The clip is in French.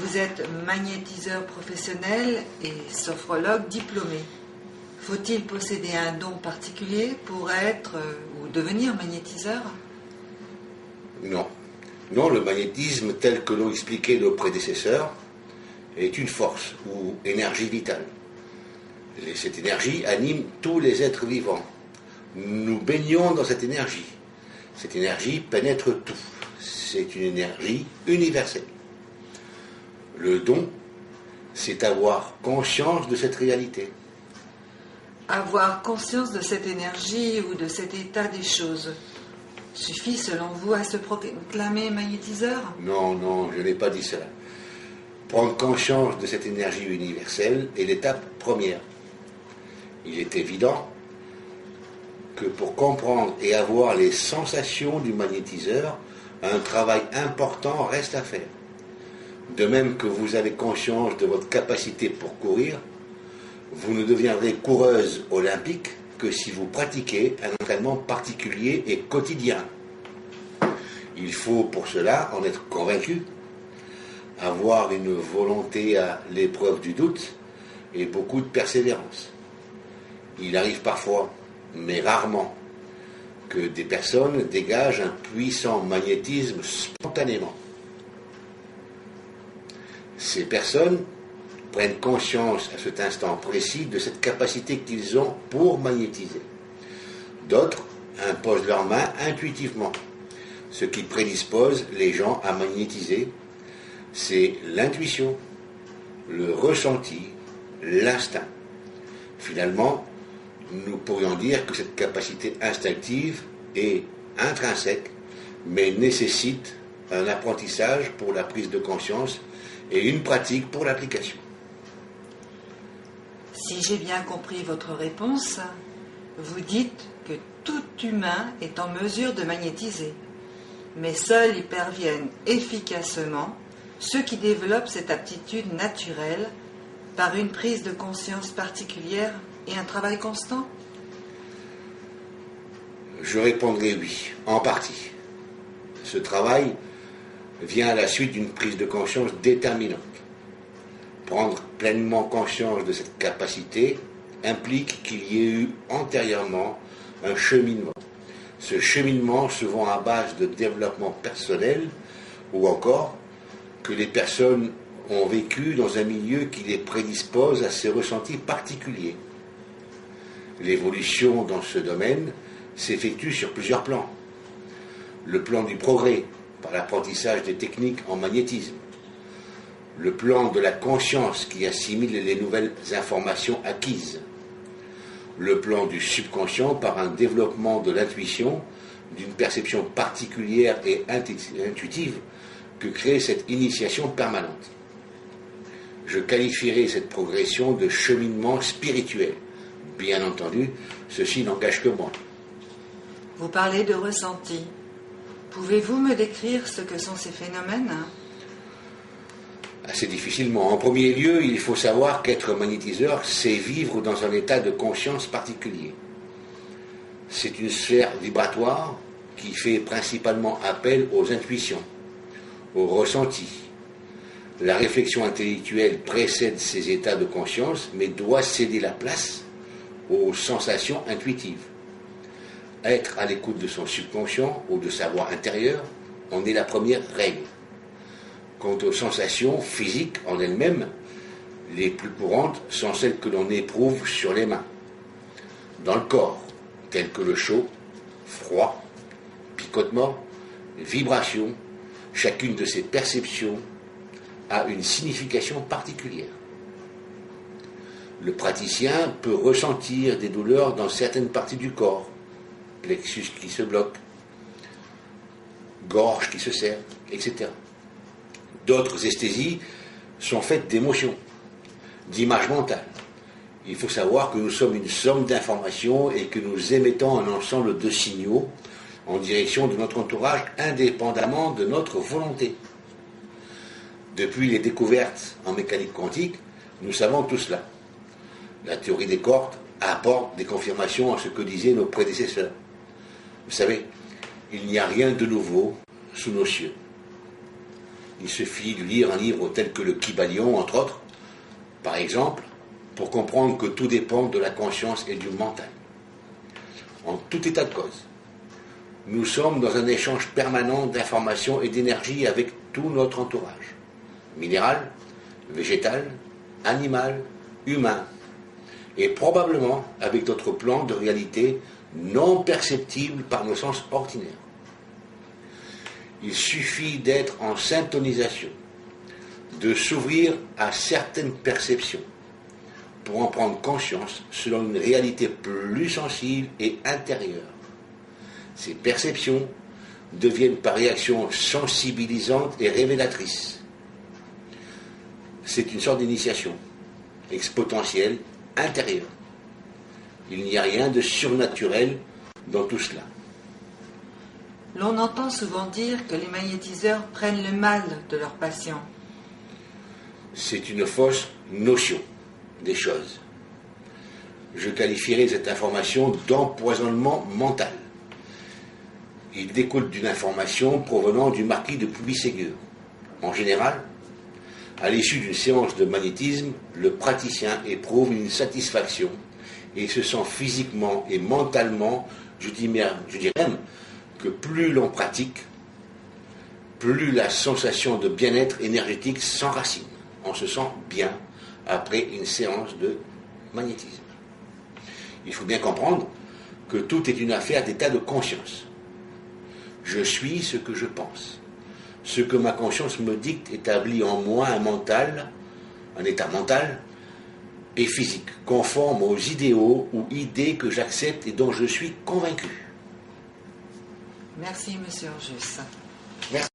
Vous êtes magnétiseur professionnel et sophrologue diplômé. Faut-il posséder un don particulier pour être ou devenir magnétiseur? Non. Non, le magnétisme tel que l'ont expliqué nos prédécesseurs est une force ou énergie vitale. Et cette énergie anime tous les êtres vivants. Nous baignons dans cette énergie. Cette énergie pénètre tout. C'est une énergie universelle. Le don, c'est avoir conscience de cette réalité. Avoir conscience de cette énergie ou de cet état des choses suffit selon vous à se proclamer magnétiseur? Non, non, je n'ai pas dit cela. Prendre conscience de cette énergie universelle est l'étape première. Il est évident que pour comprendre et avoir les sensations du magnétiseur, un travail important reste à faire. De même que vous avez conscience de votre capacité pour courir, vous ne deviendrez coureuse olympique que si vous pratiquez un entraînement particulier et quotidien. Il faut pour cela en être convaincu, avoir une volonté à l'épreuve du doute et beaucoup de persévérance. Il arrive parfois, mais rarement, que des personnes dégagent un puissant magnétisme spontanément. Ces personnes prennent conscience à cet instant précis de cette capacité qu'ils ont pour magnétiser. D'autres imposent leurs mains intuitivement. Ce qui prédispose les gens à magnétiser, c'est l'intuition, le ressenti, l'instinct. Finalement, nous pourrions dire que cette capacité instinctive est intrinsèque, mais nécessite un apprentissage pour la prise de conscience et une pratique pour l'application. Si j'ai bien compris votre réponse, vous dites que tout humain est en mesure de magnétiser, mais seuls y parviennent efficacement ceux qui développent cette aptitude naturelle par une prise de conscience particulière et un travail constant? Je répondrai oui, en partie. Ce travail vient à la suite d'une prise de conscience déterminante. Prendre pleinement conscience de cette capacité implique qu'il y ait eu antérieurement un cheminement. Ce cheminement souvent à base de développement personnel ou encore que les personnes ont vécu dans un milieu qui les prédispose à ces ressentis particuliers. L'évolution dans ce domaine s'effectue sur plusieurs plans. Le plan du progrès, par l'apprentissage des techniques en magnétisme. Le plan de la conscience qui assimile les nouvelles informations acquises. Le plan du subconscient par un développement de l'intuition, d'une perception particulière et intuitive que crée cette initiation permanente. Je qualifierais cette progression de cheminement spirituel. Bien entendu, ceci n'engage que moi. Vous parlez de ressenti. Pouvez-vous me décrire ce que sont ces phénomènes? Assez difficilement. En premier lieu, il faut savoir qu'être magnétiseur, c'est vivre dans un état de conscience particulier. C'est une sphère vibratoire qui fait principalement appel aux intuitions, aux ressentis. La réflexion intellectuelle précède ces états de conscience, mais doit céder la place aux sensations intuitives. Être à l'écoute de son subconscient ou de sa voix intérieure en est la première règle. Quant aux sensations physiques en elles-mêmes, les plus courantes sont celles que l'on éprouve sur les mains, dans le corps, telles que le chaud, froid, picotement, vibration. Chacune de ces perceptions a une signification particulière. Le praticien peut ressentir des douleurs dans certaines parties du corps, plexus qui se bloque, gorge qui se serre, etc. D'autres esthésies sont faites d'émotions, d'images mentales. Il faut savoir que nous sommes une somme d'informations et que nous émettons un ensemble de signaux en direction de notre entourage indépendamment de notre volonté. Depuis les découvertes en mécanique quantique, nous savons tout cela. La théorie des cordes apporte des confirmations à ce que disaient nos prédécesseurs. Vous savez, il n'y a rien de nouveau sous nos cieux. Il suffit de lire un livre tel que le Kybalion, entre autres, par exemple, pour comprendre que tout dépend de la conscience et du mental. En tout état de cause, nous sommes dans un échange permanent d'informations et d'énergie avec tout notre entourage, minéral, végétal, animal, humain, et probablement avec d'autres plans de réalité non perceptibles par nos sens ordinaires. Il suffit d'être en syntonisation, de s'ouvrir à certaines perceptions, pour en prendre conscience selon une réalité plus sensible et intérieure. Ces perceptions deviennent par réaction sensibilisantes et révélatrices. C'est une sorte d'initiation exponentielle, intérieure. Il n'y a rien de surnaturel dans tout cela. L'on entend souvent dire que les magnétiseurs prennent le mal de leurs patients. C'est une fausse notion des choses. Je qualifierais cette information d'empoisonnement mental. Il découle d'une information provenant du marquis de Puy-Ségur. En général, à l'issue d'une séance de magnétisme, le praticien éprouve une satisfaction et se sent physiquement et mentalement, je dirais même que plus l'on pratique, plus la sensation de bien-être énergétique s'enracine. On se sent bien après une séance de magnétisme. Il faut bien comprendre que tout est une affaire d'état de conscience. Je suis ce que je pense. Ce que ma conscience me dicte établit en moi un état mental et physique, conforme aux idéaux ou idées que j'accepte et dont je suis convaincu. Merci, Monsieur Orjus. Merci.